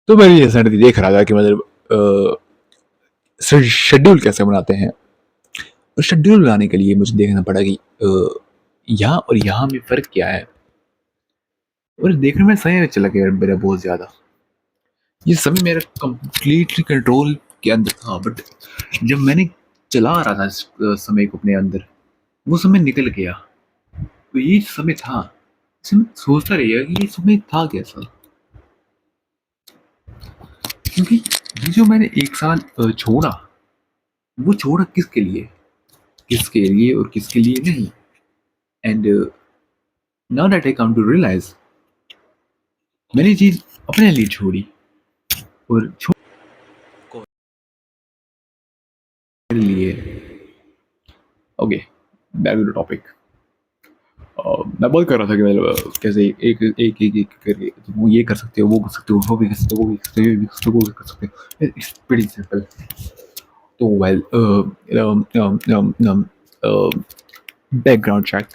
तो मैं रिसेंटली देख रहा था कि मतलब शेड्यूल कैसे बनाते हैं। और शेड्यूल बनाने के लिए मुझे देखना पड़ा कि यहाँ और यहाँ में फ़र्क क्या है। और देखने में सही चला गया मेरा बहुत ज़्यादा। ये समय मेरा कंप्लीटली कंट्रोल के अंदर था, बट जब मैंने चला रहा था इस समय को अपने अंदर, वो समय निकल गया। तो ये समय था, इसमें सोचता रहिएगा कि ये समय था कैसा। क्योंकि ये जो मैंने 1 साल छोड़ा, वो छोड़ा किसके लिए? किसके लिए और किसके लिए नहीं। And now that I come to realise, मैंने ये चीज़ अपने लिए छोड़ी और मेरे लिए। Okay, back to the topic. मैं बात कर रहा था कि मतलब कैसे एक करके तुम वो ये कर सकते हो, वो कर सकते हो, वो भी कर सकते हो, वो भी कर सकते हो, ये भी कर सकते हो, वो भी कर सकते हो। It's pretty simple. तो वेल, बैकग्राउंड चेक।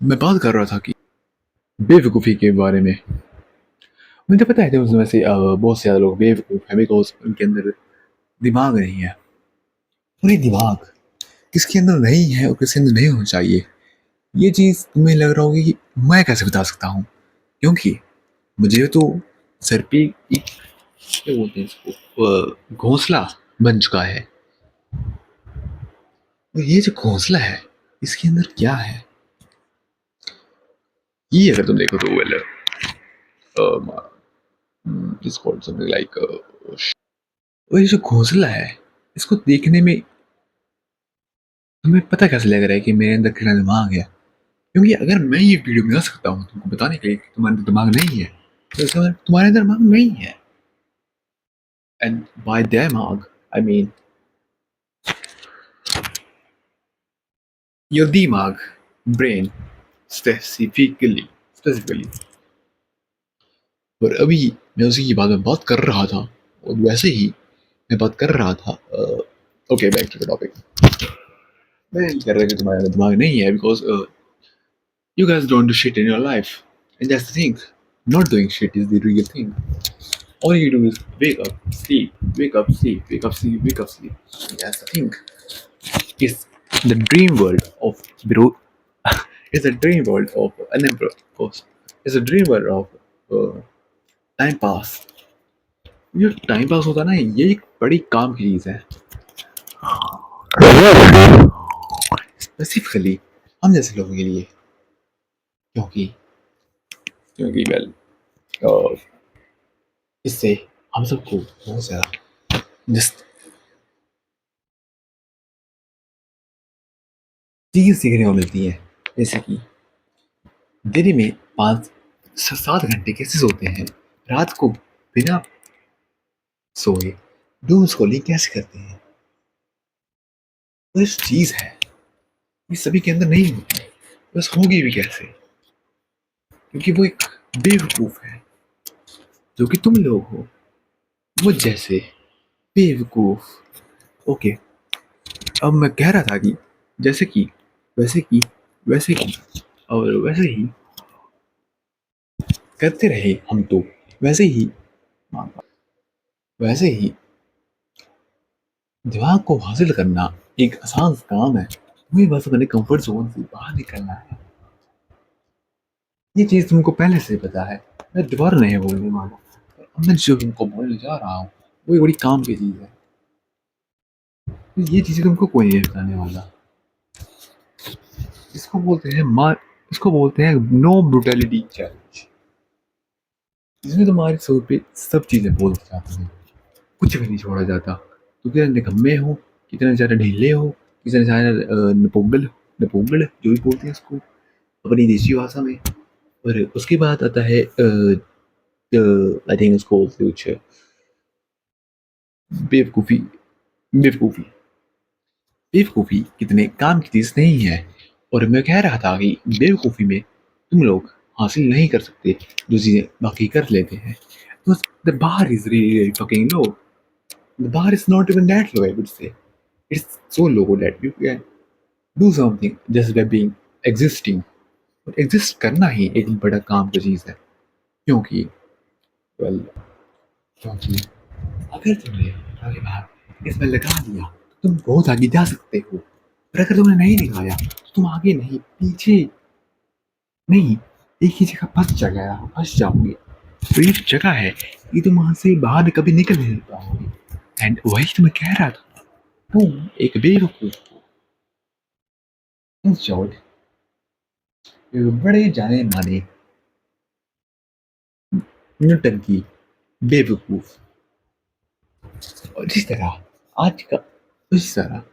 मैं बात कर रहा था कि बेवकूफ़ी के बारे में। मुझे पता है कि उसमें से बहुत से ज़्यादा लोग बेवकूफ़ हैं बिकॉज़ उनके अंदर दिमाग नहीं है। और ये दिमाग किसके अंदर नहीं है और किसके अंदर नहीं होना चाहिए, ये चीज़ तुम्हें लग रहा होगा कि मैं कैसे बता सकता हूँ? क्योंकि मुझे तो सर पे एक, क्या बोलते हैं इसको, घोंसला बन चुका है। और ये जो घोंसला है, इसके अंदर क्या है? ये अगर तुम देखो तो well, it's called something like, और ये जो घोंसला है, इसको देखने में तुम्हें पता कैसे लग रहा है कि मेरे अंदर कितना दिमाग है? क्योंकि अगर मैं ये वीडियो बना सकता हूँ तुमको बताने के लिए कि तुम्हारे अंदर दिमाग नहीं है, तो इसका मतलब तुम्हारे अंदर दिमाग नहीं है। एंड बाय दिमाग आई मीन योर दिमाग, ब्रेन, स्पेसिफिकली। और अभी मैं उसी की बात में बात कर रहा था, और वैसे ही मैं बात कर रहा था। Okay, back to the topic. मैं ये कह रहा कि तुम्हारे अंदर दिमाग नहीं है because you guys don't do shit in your life. And that's the thing. Not doing shit is the real thing. All you do is wake up, sleep, wake up, sleep, wake up, sleep, wake up, sleep. That's the thing. It's the dream world of bro. It's the dream world of unemployed. It's the dream world of time pass. जो time pass होता है ना, ये एक बड़ी काम की चीज है। स्पेसिफिकली हम जैसे लोगों के लिए। क्योंकि क्योंकि वेल, इससे हम सबको बहुत ज़्यादा जस्ट चीज़ सीखने को मिलती है। जैसे कि दिन में 5 से 7 घंटे कैसे सोते हैं, रात को बिना सोए डूम स्क्रॉलिंग कैसे करते हैं। तो इस चीज़ है, ये सभी के अंदर नहीं होती, बस होगी भी कैसे? क्योंकि वो एक बेवकूफ़ है, जो कि तुम लोग हो, मुझ जैसे बेवकूफ़। ओके, अब मैं कह रहा था कि जैसे कि वैसे कि वैसे कि और वैसे ही करते रहे हम तो वैसे ही वैसे ही दिमाग को हासिल करना एक आसान काम है। तुम्हें बस अपने कंफर्ट जोन से बाहर निकलना है। ये चीज़ तुमको पहले से पता है, मैं दोबारा नहीं बोलने वाला। अब मैं जो तुमको बोलने जा रहा हूँ, वो एक बड़ी काम की चीज़ है। तो ये चीज़ें तुमको कोई नहीं बताने वाला। इसको बोलते हैं इसको बोलते हैं नो ब्रुटैलिटी चैलेंज। इसमें तुम्हारे सर पे सब चीज़ें बोल दी जाती हैं, कुछ भी नहीं छोड़ा जाता। तो कितने निकम्मे हो, कितने ज़्यादा ढीले हो, कितने ज़्यादा नपोगल नपोगल जो भी बोलते हैं इसको अपनी देसी भाषा में। और उसके बाद आता है आई थिंक उसको कुछ बेवकूफ़ी। बेवकूफ़ी बेवकूफ़ी कितने काम की चीज़ नहीं है। और मैं कह रहा था कि बेवकूफ़ी में तुम लोग हासिल नहीं कर सकते जो चीज़ें बाकी कर लेते हैं। तो the bar is really fucking low. The bar is not even that low, I would say. It's so low that you can do something just by being existing. और एग्जिस्ट करना ही एक बड़ा काम की चीज़ है। क्योंकि वेल, क्योंकि अगर तुमने अगली बार इसमें लगा दिया तो तुम बहुत आगे जा सकते हो, और अगर तुमने नहीं लगाया तो तुम आगे नहीं पीछे नहीं, एक ही जगह फंस जाओगे। तो ये जो जगह है, ये तुम वहां से बाहर कभी निकल नहीं पाओगे। एंड वही तो मैं कह रहा था, तुम एक बेवकूफ हो। इन शॉर्ट, बड़े जाने माने नौटंकी बेवकूफ। और जिस तरह आज का इस तरह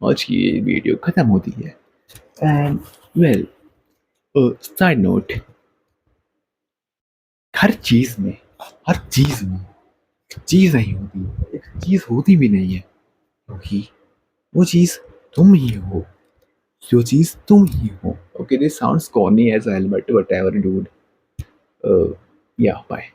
आज की ये वीडियो खत्म होती है। एंड वेल, साइड नोट, हर चीज में हर चीज में एक चीज नहीं होती, एक चीज होती भी नहीं है, क्योंकि वो चीज तुम ही हो। जो चीज तुम ही हो। Okay, this sounds corny as hell, but whatever, dude. Yeah, bye.